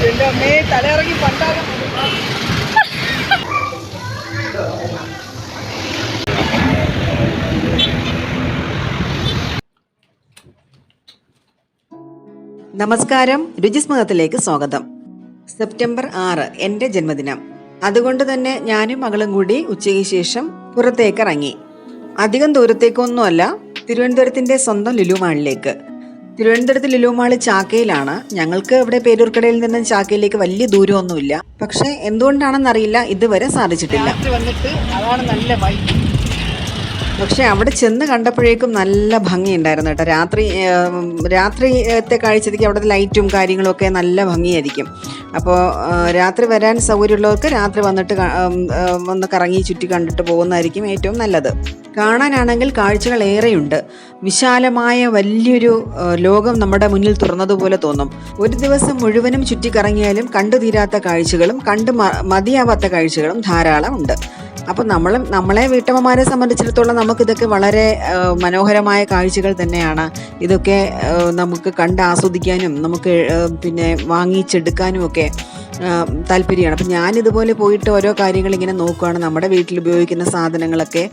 എന്റെ അമ്മയെ തലയിറങ്ങി പണ്ടാകും. നമസ്കാരം, രുചിസ്മൃതത്തിലേക്ക് സ്വാഗതം. സെപ്റ്റംബർ 6 എൻ്റെ ജന്മദിനം. അതുകൊണ്ട് തന്നെ ഞാനും മകളും കൂടി ഉച്ചയ്ക്ക് ശേഷം പുറത്തേക്ക് ഇറങ്ങി. അധികം ദൂരത്തേക്കൊന്നുമല്ല, തിരുവനന്തപുരത്തിൻ്റെ സ്വന്തം ലുലു മാളിലേക്ക്. തിരുവനന്തപുരത്ത് ലുലു മാള് ചാക്കയിലാണ്. ഞങ്ങൾക്ക് ഇവിടെ പേരൂർക്കടയിൽ നിന്ന് ചാക്കയിലേക്ക് വലിയ ദൂരമൊന്നുമില്ല. പക്ഷെ എന്തുകൊണ്ടാണെന്നറിയില്ല, ഇതുവരെ സാധിച്ചിട്ടില്ല. വന്നിട്ട് അതാണ് നല്ല വൈകി. പക്ഷെ അവിടെ ചെന്ന് കണ്ടപ്പോഴേക്കും നല്ല ഭംഗിയുണ്ടായിരുന്നു കേട്ടോ. രാത്രിത്തെ കാഴ്ചയ്ക്ക് അവിടുത്തെ ലൈറ്റും കാര്യങ്ങളൊക്കെ നല്ല ഭംഗിയായിരിക്കും. അപ്പോൾ രാത്രി വരാൻ സൗകര്യമുള്ളവർക്ക് രാത്രി വന്നിട്ട് വന്ന് കറങ്ങി ചുറ്റി കണ്ടിട്ട് പോകുന്നതായിരിക്കും ഏറ്റവും നല്ലത്. കാണാനാണെങ്കിൽ കാഴ്ചകൾ ഏറെയുണ്ട്. വിശാലമായ വലിയൊരു ലോകം നമ്മുടെ മുന്നിൽ തുറന്നതുപോലെ തോന്നും. ഒരു ദിവസം മുഴുവനും ചുറ്റിക്കറങ്ങിയാലും കണ്ടു തീരാത്ത കാഴ്ചകളും കണ്ടു മതിയാവാത്ത കാഴ്ചകളും ധാരാളം ഉണ്ട്. അപ്പോൾ നമ്മളെ വീട്ടമ്മമാരെ സംബന്ധിച്ചിടത്തോളം നമുക്കിതൊക്കെ വളരെ മനോഹരമായ കാഴ്ചകൾ തന്നെയാണ്. ഇതൊക്കെ നമുക്ക് കണ്ട് ആസ്വദിക്കാനും നമുക്ക് പിന്നെ വാങ്ങിച്ചെടുക്കാനും ഒക്കെ താല്പര്യമാണ്. അപ്പം ഞാനിതുപോലെ പോയിട്ട് ഓരോ കാര്യങ്ങൾ ഇങ്ങനെ നോക്കുകയാണ്. നമ്മുടെ വീട്ടിൽ ഉപയോഗിക്കുന്ന സാധനങ്ങളൊക്കെ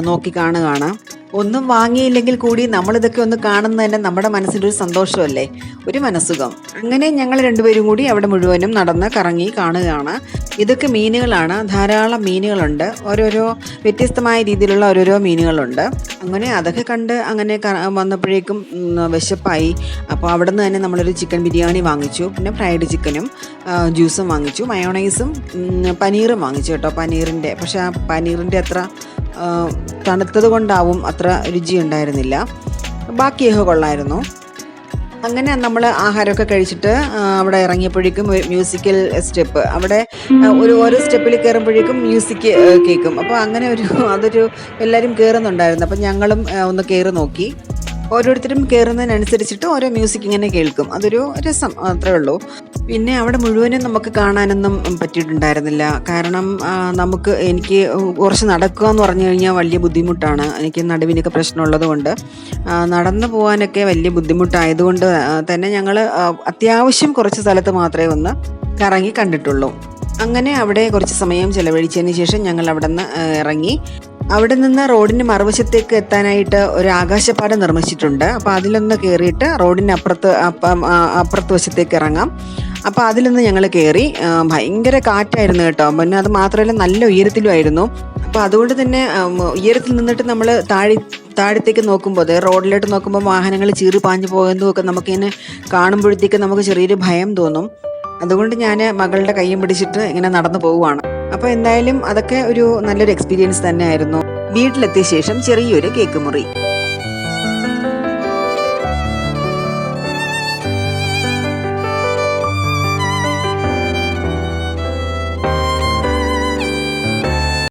നോക്കി കാണുകയാണ്. ഒന്നും വാങ്ങിയില്ലെങ്കിൽ കൂടി നമ്മളിതൊക്കെ ഒന്ന് കാണുന്നത് തന്നെ നമ്മുടെ മനസ്സിലൊരു സന്തോഷമല്ലേ, ഒരു മനസ്സുഖം. അങ്ങനെ ഞങ്ങൾ രണ്ടുപേരും കൂടി അവിടെ മുഴുവനും നടന്ന് കറങ്ങി കാണുകയാണ്. ഇതൊക്കെ മീനുകളാണ്, ധാരാളം മീനുകളുണ്ട്. ഓരോരോ വ്യത്യസ്തമായ രീതിയിലുള്ള ഓരോരോ മീനുകളുണ്ട്. അങ്ങനെ അതൊക്കെ കണ്ട് അങ്ങനെ വന്നപ്പോഴേക്കും വിശപ്പായി. അപ്പോൾ അവിടെ നിന്ന് തന്നെ നമ്മളൊരു ചിക്കൻ ബിരിയാണി വാങ്ങിച്ചു. പിന്നെ ഫ്രൈഡ് ചിക്കനും ജ്യൂസും വാങ്ങിച്ചു, മയോണൈസും പനീറും വാങ്ങിച്ചു കേട്ടോ. പക്ഷെ ആ പനീറിൻ്റെ അത്ര തണുത്തത് കൊണ്ടാവും അത്ര രുചി ഉണ്ടായിരുന്നില്ല. ബാക്കിയൊക്കെ കൊള്ളായിരുന്നു. അങ്ങനെ നമ്മൾ ആഹാരമൊക്കെ കഴിച്ചിട്ട് അവിടെ ഇറങ്ങിയപ്പോഴേക്കും മ്യൂസിക്കൽ സ്റ്റെപ്പ്, അവിടെ ഓരോ സ്റ്റെപ്പിൽ കയറുമ്പോഴേക്കും മ്യൂസിക് കേൾക്കും. അപ്പോൾ അങ്ങനെ അതൊരു എല്ലാവരും കയറുന്നുണ്ടായിരുന്നു. അപ്പം ഞങ്ങളും ഒന്ന് കയറി നോക്കി. ഓരോരുത്തരും കയറുന്നതിനനുസരിച്ചിട്ട് ഓരോ മ്യൂസിക് ഇങ്ങനെ കേൾക്കും. അതൊരു രസം അത്രേ ഉള്ളൂ. പിന്നെ അവിടെ മുഴുവനും നമുക്ക് കാണാനൊന്നും പറ്റിയിട്ടുണ്ടായിരുന്നില്ല. കാരണം എനിക്ക് കുറച്ച് നടക്കുക എന്ന് പറഞ്ഞു കഴിഞ്ഞാൽ വലിയ ബുദ്ധിമുട്ടാണ്. എനിക്ക് നടുവിനൊക്കെ പ്രശ്നമുള്ളത് കൊണ്ട് നടന്നു പോകാനൊക്കെ വലിയ ബുദ്ധിമുട്ടായതുകൊണ്ട് തന്നെ ഞങ്ങൾ അത്യാവശ്യം കുറച്ച് സ്ഥലത്ത് മാത്രമേ ഒന്ന് കറങ്ങി കണ്ടിട്ടുള്ളൂ. അങ്ങനെ അവിടെ കുറച്ച് സമയം ചെലവഴിച്ചതിന് ശേഷം ഞങ്ങൾ അവിടെ നിന്ന് ഇറങ്ങി. അവിടെ നിന്ന് റോഡിന് മറുവശത്തേക്ക് എത്താനായിട്ട് ഒരു ആകാശപാത നിർമ്മിച്ചിട്ടുണ്ട്. അപ്പോൾ അതിലൊന്ന് കയറിയിട്ട് റോഡിന് അപ്പുറത്ത് വശത്തേക്ക് ഇറങ്ങാം. അപ്പോൾ അതിലൊന്ന് ഞങ്ങൾ കയറി. ഭയങ്കര കാറ്റായിരുന്നു കേട്ടോ. പിന്നെ അത് മാത്രമല്ല നല്ല ഉയരത്തിലുമായിരുന്നു. അപ്പോൾ അതുകൊണ്ട് തന്നെ ഉയരത്തിൽ നിന്നിട്ട് നമ്മൾ താഴത്തേക്ക് നോക്കുമ്പോൾ, റോഡിലോട്ട് നോക്കുമ്പോൾ വാഹനങ്ങൾ ചീറി പാഞ്ഞു പോകുന്നതുമൊക്കെ നമുക്കിങ്ങനെ കാണുമ്പോഴത്തേക്ക് നമുക്ക് ചെറിയൊരു ഭയം തോന്നും. അതുകൊണ്ട് ഞാൻ മകളുടെ കയ്യും പിടിച്ചിട്ട് ഇങ്ങനെ നടന്നു പോവുകയാണ്. അപ്പോൾ എന്തായാലും അതൊക്കെ ഒരു നല്ലൊരു എക്സ്പീരിയൻസ് തന്നെയായിരുന്നു. വീട്ടിലെത്തിയ ശേഷം ചെറിയൊരു കേക്ക് മുറി.